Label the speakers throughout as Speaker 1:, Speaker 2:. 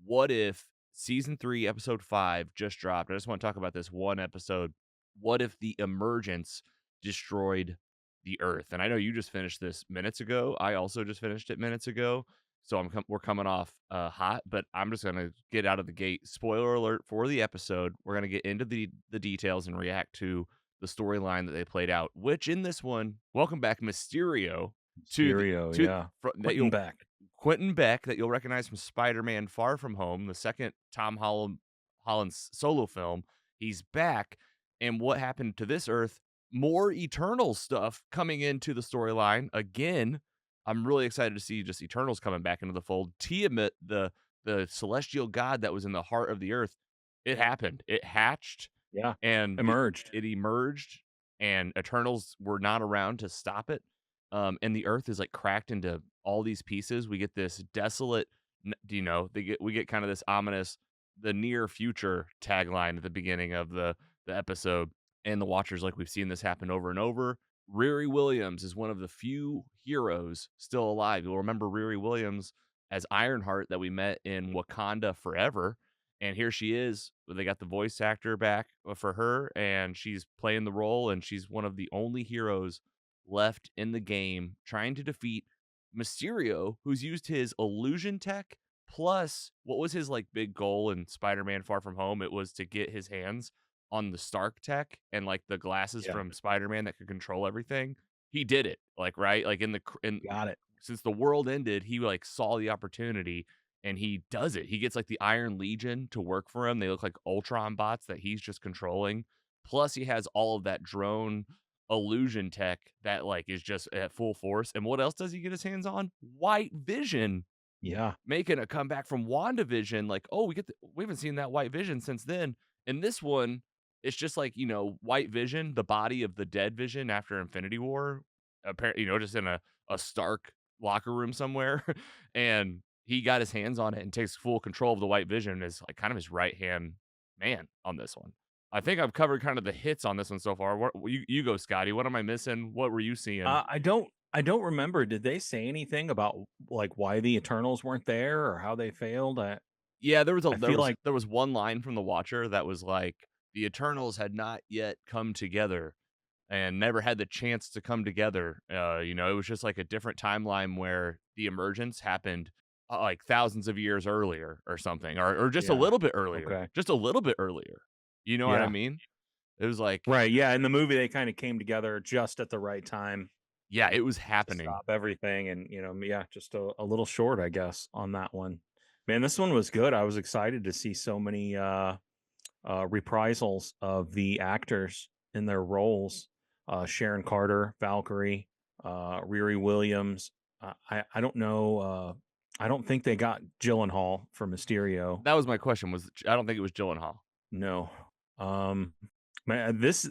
Speaker 1: what if season 3, episode 5 just dropped? I just want to talk about this one episode. What if the Emergence destroyed the Earth? And I know you just finished this minutes ago. I also just finished it minutes ago. So we're coming off hot, but I'm just gonna get out of the gate. Spoiler alert for the episode. We're gonna get into the details and react to the storyline that they played out. Which in this one, welcome back, Mysterio, to the
Speaker 2: Mysterio,
Speaker 1: to
Speaker 2: yeah.
Speaker 1: that
Speaker 2: Quentin
Speaker 1: you'll
Speaker 2: Beck.
Speaker 1: Quentin Beck that you'll recognize from Spider-Man: Far From Home, the second Holland's solo film. He's back, and what happened to this Earth? More Eternal stuff coming into the storyline again. I'm really excited to see just Eternals coming back into the fold. Tiamat, the celestial god that was in the heart of the Earth, it happened. It hatched,
Speaker 2: Yeah.
Speaker 1: and
Speaker 2: Emerged.
Speaker 1: it emerged, and Eternals were not around to stop it. And the Earth is like cracked into all these pieces. We get this desolate, we get kind of this ominous, the near future tagline at the beginning of the episode. And the Watchers, like we've seen this happen over and over. Riri Williams is one of the few heroes still alive. You'll remember Riri Williams as Ironheart that we met in Wakanda Forever. And here she is. They got the voice actor back for her, and she's playing the role, and she's one of the only heroes left in the game trying to defeat Mysterio, who's used his illusion tech. Plus, what was his like big goal in Spider-Man Far From Home? It was to get his hands on the Stark tech and like the glasses
Speaker 2: Yeah.
Speaker 1: from Spider-Man that could control everything. He did it, like right, like in
Speaker 2: Got it.
Speaker 1: since the world ended, he like saw the opportunity and he does it. He gets like the Iron Legion to work for him. They look like Ultron bots that he's just controlling. Plus, he has all of that drone illusion tech that like is just at full force. And what else does he get his hands on? White Vision,
Speaker 2: Yeah.
Speaker 1: making a comeback from WandaVision. Like, oh, we haven't seen that White Vision since then. And this one, it's just like, White Vision, the body of the dead Vision after Infinity War, apparently, just in a Stark locker room somewhere. And he got his hands on it and takes full control of the White Vision as like kind of his right hand man on this one. I think I've covered kind of the hits on this one so far. You go, Scotty. What am I missing? What were you seeing?
Speaker 2: I don't remember. Did they say anything about like why the Eternals weren't there or how they failed?
Speaker 1: Yeah,
Speaker 2: I feel like
Speaker 1: there was one line from the Watcher that was like, "The Eternals had not yet come together and never had the chance to come together." It was just like a different timeline where the Emergence happened like thousands of years earlier or something, or just a
Speaker 2: yeah.
Speaker 1: little bit earlier,
Speaker 2: Okay.
Speaker 1: just a little bit earlier. You know what I
Speaker 2: Yeah.
Speaker 1: mean? It was like,
Speaker 2: Right. Yeah. In the movie, they kind of came together just at the right time
Speaker 1: yeah, it was
Speaker 2: to
Speaker 1: happening.
Speaker 2: stop everything. And, yeah, just a little short, I guess, on that one. Man, this one was good. I was excited to see so many reprisals of the actors in their roles. Sharon Carter, Valkyrie, Riri Williams. I don't know. I don't think they got Gyllenhaal for Mysterio.
Speaker 1: That was my question. I don't think it was Gyllenhaal.
Speaker 2: No. Um, Man, this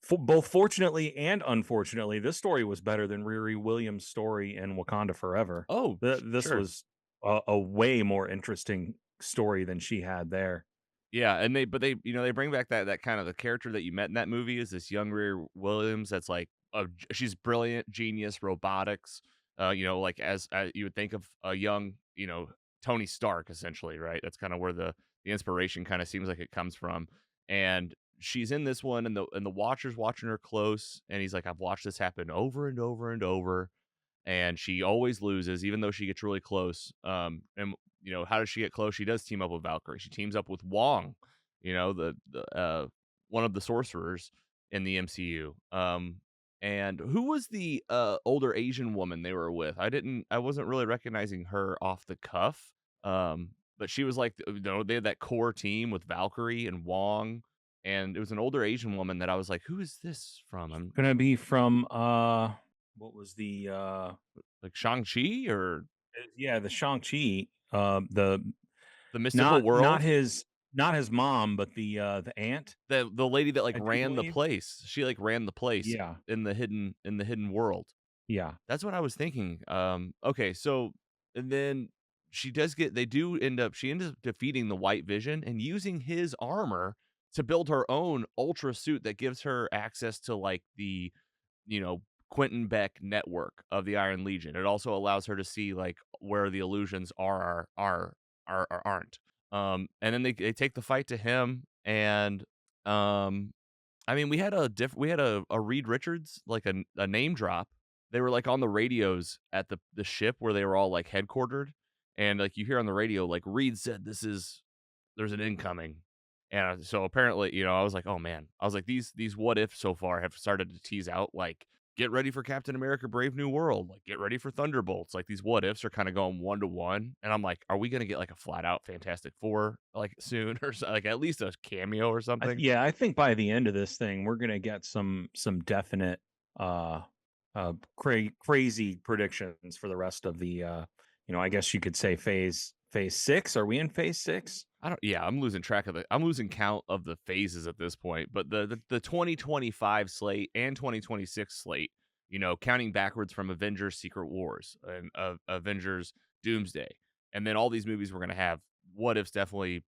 Speaker 2: both fortunately and unfortunately, this story was better than Riri Williams' story in Wakanda Forever.
Speaker 1: Oh,
Speaker 2: This
Speaker 1: sure.
Speaker 2: was a way more interesting story than she had there.
Speaker 1: Yeah, and they bring back that kind of the character that you met in that movie is this young Riri Williams that's like she's brilliant, genius, robotics. Like as you would think of a young, Tony Stark essentially, right? That's kind of where the inspiration kind of seems like it comes from. And she's in this one, and the Watcher's watching her close, and he's like, I've watched this happen over and over and over, and she always loses, even though she gets really close. And how does she get close? She does team up with Valkyrie. She teams up with Wong, the one of the sorcerers in the MCU. And who was the older Asian woman they were with? I wasn't really recognizing her off the cuff. But she was like, they had that core team with Valkyrie and Wong, and it was an older Asian woman that I was like, who is this from? I'm
Speaker 2: Gonna be from what was the
Speaker 1: like Shang-Chi or
Speaker 2: yeah, the Shang-Chi, the
Speaker 1: the mystical
Speaker 2: not
Speaker 1: world.
Speaker 2: his mom, but the aunt,
Speaker 1: The lady that like
Speaker 2: I do
Speaker 1: ran the
Speaker 2: believe.
Speaker 1: place. She like ran the place
Speaker 2: Yeah.
Speaker 1: in the hidden world.
Speaker 2: Yeah.
Speaker 1: That's what I was thinking. Okay, so and then she ends up defeating the White Vision and using his armor to build her own ultra suit that gives her access to like the, you know, Quentin Beck network of the Iron Legion. It also allows her to see like where the illusions are aren't. And then they take the fight to him, and um, I mean, we had a Reed Richards, like a name drop. They were like on the radios at the ship where they were all like headquartered, and like you hear on the radio, like Reed said, there's an incoming. And so apparently, I was like, oh man, I was like, these what if so far have started to tease out like, get ready for Captain America: Brave New World, like get ready for Thunderbolts. Like these what ifs are kind of going one to one, and I'm like, are we gonna get like a flat out Fantastic Four like soon, or like at least a cameo or something?
Speaker 2: Yeah, I think by the end of this thing, we're gonna get some definite uh crazy predictions for the rest of the I guess you could say phase six. Are we in phase six?
Speaker 1: I don't. Yeah, I'm losing count of the phases at this point. But the 2025 slate and 2026 slate, counting backwards from Avengers: Secret Wars and Avengers: Doomsday, and then all these movies we're gonna have. What ifs definitely,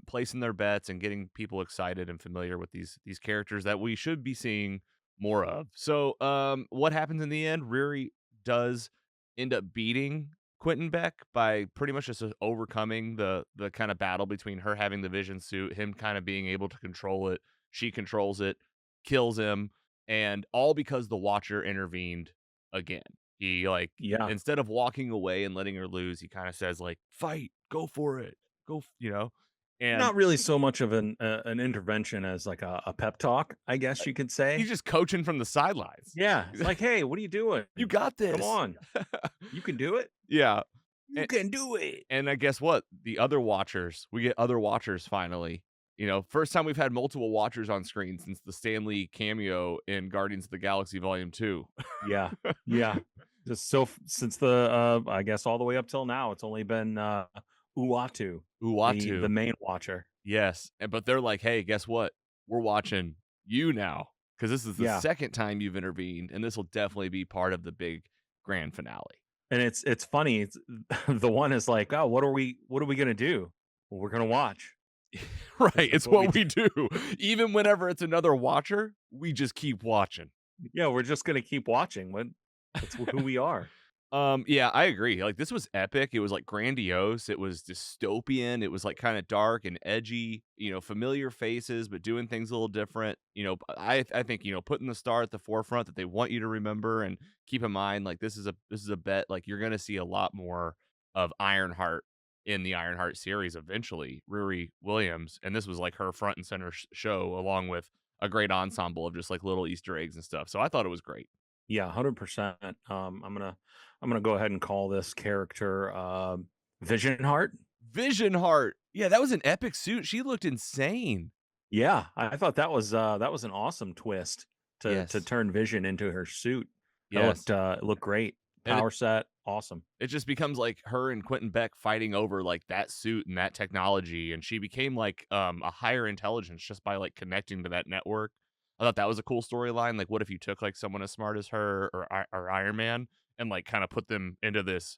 Speaker 1: placing their bets and getting people excited and familiar with these characters that we should be seeing more of. So, what happens in the end? Riri does end up beating Quentin Beck by pretty much just overcoming the kind of battle between her having the vision suit, him kind of being able to control it, she controls it, kills him, and all because the Watcher intervened again. He like
Speaker 2: Yeah.
Speaker 1: instead of walking away and letting her lose, he kind of says like, "Fight, go for it, and
Speaker 2: Not really so much of an intervention as like a pep talk, I guess you could
Speaker 1: he's
Speaker 2: say.
Speaker 1: just coaching from the sidelines.
Speaker 2: Yeah, it's like, hey, what are you doing?
Speaker 1: You got
Speaker 2: Come
Speaker 1: this.
Speaker 2: on, you can do it.
Speaker 1: Yeah.
Speaker 2: You can do it.
Speaker 1: And I guess what? We get other Watchers finally. First time we've had multiple Watchers on screen since the Stanley cameo in Guardians of the Galaxy Volume 2.
Speaker 2: Yeah, yeah. Just since the I guess all the way up till now, it's only been Uatu, the
Speaker 1: Uatu.
Speaker 2: main watcher.
Speaker 1: Yes. But they're like, hey, guess what? We're watching you now. Because this is the
Speaker 2: Yeah,
Speaker 1: second time you've intervened, and this will definitely be part of the big grand finale.
Speaker 2: and it's funny. It's the one is like, oh, what are we gonna do? Well, we're gonna watch.
Speaker 1: Right.
Speaker 2: That's
Speaker 1: It's
Speaker 2: what we
Speaker 1: what
Speaker 2: do.
Speaker 1: we do. Even whenever it's another Watcher, we just keep watching.
Speaker 2: Yeah, we're just gonna keep watching. That's who we are.
Speaker 1: Yeah, I agree. Like this was epic. It was like grandiose. It was dystopian. It was like kind of dark and edgy. Familiar faces, but doing things a little different. I think putting the star at the forefront that they want you to remember, and keep in mind like this is a bet. Like you're gonna see a lot more of Ironheart in the Ironheart series eventually. Riri Williams, and this was like her front and center show, along with a great ensemble of just like little Easter eggs and stuff. So I thought it was great.
Speaker 2: Yeah, 100%. I'm gonna go ahead and call this character Vision Heart.
Speaker 1: Vision Heart. Yeah, that was an epic suit. She looked insane.
Speaker 2: Yeah, I thought that was an awesome twist to
Speaker 1: Yes.
Speaker 2: turn Vision into her suit. That
Speaker 1: Yes.
Speaker 2: looked great.
Speaker 1: And
Speaker 2: Power set, awesome.
Speaker 1: it just becomes like her and Quentin Beck fighting over like that suit and that technology, and she became like a higher intelligence just by like connecting to that network. I thought that was a cool storyline. Like, what if you took like someone as smart as her or Iron Man and like kind of put them into this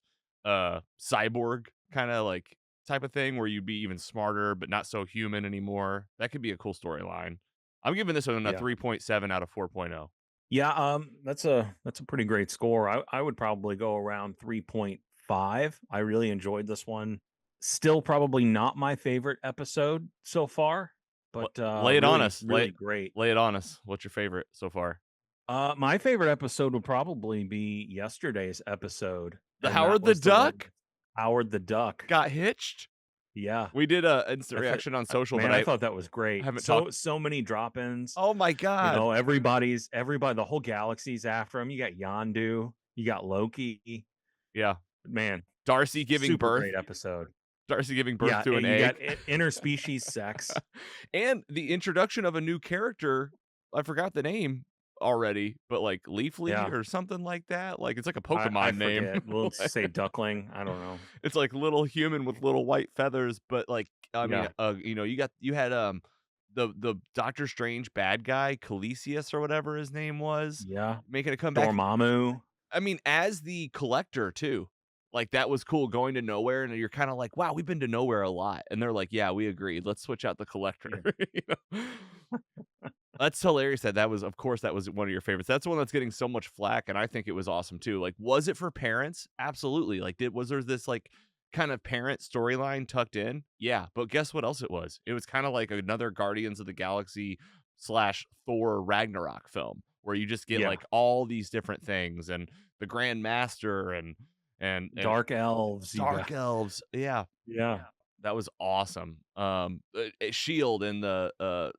Speaker 1: cyborg kind of like type of thing where you'd be even smarter but not so human anymore. That could be a cool storyline. I'm giving this one a
Speaker 2: Yeah.
Speaker 1: 3.7 out of 4.0.
Speaker 2: Yeah, that's a pretty great score. I would probably go around 3.5. I really enjoyed this one. Still probably not my favorite episode so far, but
Speaker 1: Lay it on
Speaker 2: really
Speaker 1: us.
Speaker 2: really great.
Speaker 1: Lay it on us. What's your favorite so far?
Speaker 2: My favorite episode would probably be yesterday's episode,
Speaker 1: The
Speaker 2: and that
Speaker 1: Howard the
Speaker 2: was the one
Speaker 1: Duck
Speaker 2: Howard the Duck.
Speaker 1: got hitched.
Speaker 2: Yeah.
Speaker 1: We did a instant
Speaker 2: I thought
Speaker 1: reaction on social,
Speaker 2: man,
Speaker 1: but
Speaker 2: I
Speaker 1: I
Speaker 2: thought that was great.
Speaker 1: haven't talked.
Speaker 2: So many drop-ins.
Speaker 1: Oh my god!
Speaker 2: Everybody, the whole galaxy's after him. You got Yondu, you got Loki.
Speaker 1: Yeah,
Speaker 2: Man,
Speaker 1: Darcy giving
Speaker 2: super
Speaker 1: birth.
Speaker 2: great episode.
Speaker 1: Darcy giving birth
Speaker 2: Yeah,
Speaker 1: to an
Speaker 2: you
Speaker 1: egg.
Speaker 2: got interspecies sex.
Speaker 1: And the introduction of a new character. I forgot the name already, but like Leafly
Speaker 2: Yeah,
Speaker 1: or something like that. Like it's like a
Speaker 2: I
Speaker 1: Pokemon name.
Speaker 2: forget. We'll say duckling. I don't know.
Speaker 1: It's like little human with little white feathers, but like I mean,
Speaker 2: Yeah,
Speaker 1: you had the Doctor Strange bad guy, Calisius or whatever his name was,
Speaker 2: yeah.
Speaker 1: making a comeback.
Speaker 2: Dormammu.
Speaker 1: I mean, as the collector too. Like that was cool going to nowhere, and you're kind of like, wow, we've been to nowhere a lot. And they're like, yeah, we agreed. Let's switch out the collector.
Speaker 2: Yeah.
Speaker 1: You know? That's hilarious that was, of course, that was one of your favorites. That's the one that's getting so much flack, and I think it was awesome too. Like, was it for parents? Absolutely. Like, was there this like kind of parent storyline tucked in. Yeah, but guess what else it was? It was kind of like another Guardians of the Galaxy slash Thor Ragnarok film where you just get
Speaker 2: Yeah.
Speaker 1: like all these different things and the Grand Master and
Speaker 2: Dark elves, you got
Speaker 1: dark elves. Yeah,
Speaker 2: yeah.
Speaker 1: that was awesome. Shield and the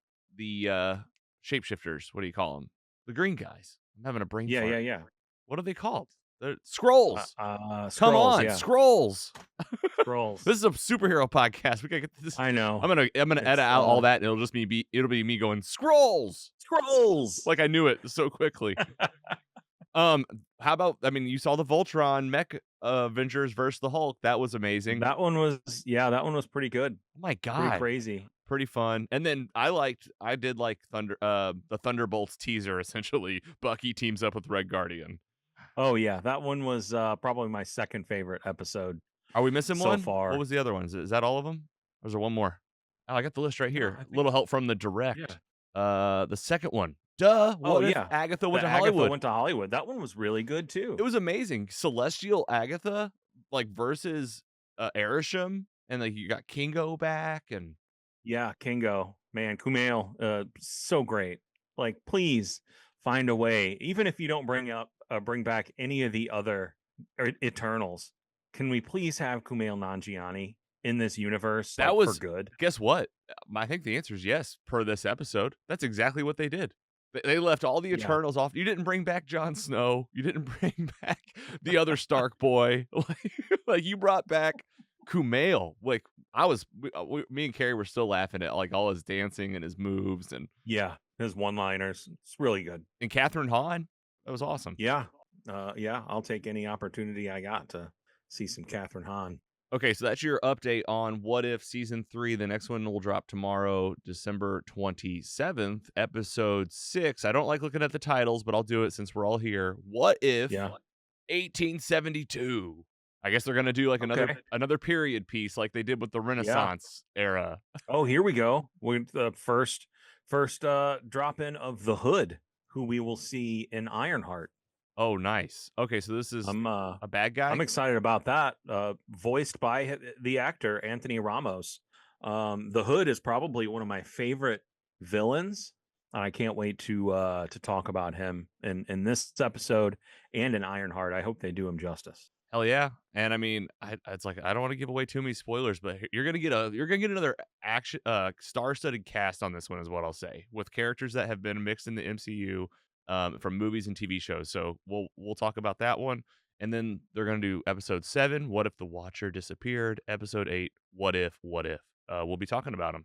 Speaker 1: shapeshifters. What do you call them? The green guys. I'm having a brain
Speaker 2: Yeah, yeah,
Speaker 1: fart.
Speaker 2: yeah.
Speaker 1: What are they called? They're scrolls. Come
Speaker 2: Scrolls,
Speaker 1: on,
Speaker 2: yeah.
Speaker 1: scrolls.
Speaker 2: Scrolls.
Speaker 1: This is a superhero podcast. We gotta get this.
Speaker 2: I know.
Speaker 1: I'm gonna edit
Speaker 2: It's,
Speaker 1: out all that, and it'll be me going scrolls
Speaker 2: Scrolls!
Speaker 1: like I knew it so quickly. How about? I mean, you saw the Voltron mech Avengers versus the Hulk. That was amazing.
Speaker 2: That one was pretty good.
Speaker 1: Oh my
Speaker 2: Pretty
Speaker 1: god,
Speaker 2: crazy.
Speaker 1: pretty fun. And then I did like the Thunderbolts teaser. Essentially, Bucky teams up with Red Guardian.
Speaker 2: Oh, yeah. That one was, probably my second favorite episode
Speaker 1: Are we missing
Speaker 2: so
Speaker 1: one? What
Speaker 2: far.
Speaker 1: was the other ones? Is that all of them? Or is there one more? Oh, I got the list right
Speaker 2: No,
Speaker 1: here.
Speaker 2: I
Speaker 1: A
Speaker 2: think
Speaker 1: little help from the
Speaker 2: yeah.
Speaker 1: direct. The second one. Duh.
Speaker 2: Oh,
Speaker 1: What if
Speaker 2: yeah.
Speaker 1: Agatha went
Speaker 2: The
Speaker 1: to
Speaker 2: Agatha
Speaker 1: Hollywood?
Speaker 2: went to Hollywood. That one was really good
Speaker 1: It
Speaker 2: too.
Speaker 1: was amazing. Celestial Agatha, like versus Arishem, and like you got Kingo back, and
Speaker 2: Yeah, Kingo. Man, Kumail, so great. Like, please find a way, even if you don't bring back any of the other Eternals, can we please have Kumail Nanjiani in this universe,
Speaker 1: that
Speaker 2: like, for
Speaker 1: was.
Speaker 2: good?
Speaker 1: Guess what? I think the answer is yes. Per this episode, that's exactly what they did. They left all the
Speaker 2: Yeah.
Speaker 1: Eternals off. You didn't bring back Jon Snow. You didn't bring back the other Stark boy. Like you brought back Kumail. Like me and Carrie were still laughing at like all his dancing and his moves
Speaker 2: Yeah. His one-liners. It's really good.
Speaker 1: and Catherine Hahn. That was awesome.
Speaker 2: Yeah. Yeah, I'll take any opportunity I got to see some Catherine Hahn.
Speaker 1: Okay, so that's your update on What If Season 3. The next one will drop tomorrow, December 27th, Episode 6. I don't like looking at the titles, but I'll do it since we're all here. What If
Speaker 2: Yeah.
Speaker 1: 1872? I guess they're going to do like
Speaker 2: Okay.
Speaker 1: another period piece like they did with the Renaissance era.
Speaker 2: Oh, here we go. With the first drop in of the Hood, who we will see in Ironheart.
Speaker 1: Oh, nice. Okay, so this is
Speaker 2: I'm
Speaker 1: a bad guy?
Speaker 2: I'm excited about that. Voiced by the actor Anthony Ramos. The Hood is probably one of my favorite villains. I can't wait to talk about him in this episode and in Ironheart. I hope they do him justice.
Speaker 1: Hell yeah. And I mean, it's like I don't want to give away too many spoilers, but you're gonna get another action star-studded cast on this one is what I'll say, with characters that have been mixed in the MCU from movies and TV shows. So we'll talk about that one. And then they're gonna do episode 7, What If the Watcher Disappeared? Episode 8, What If? We'll be talking about them.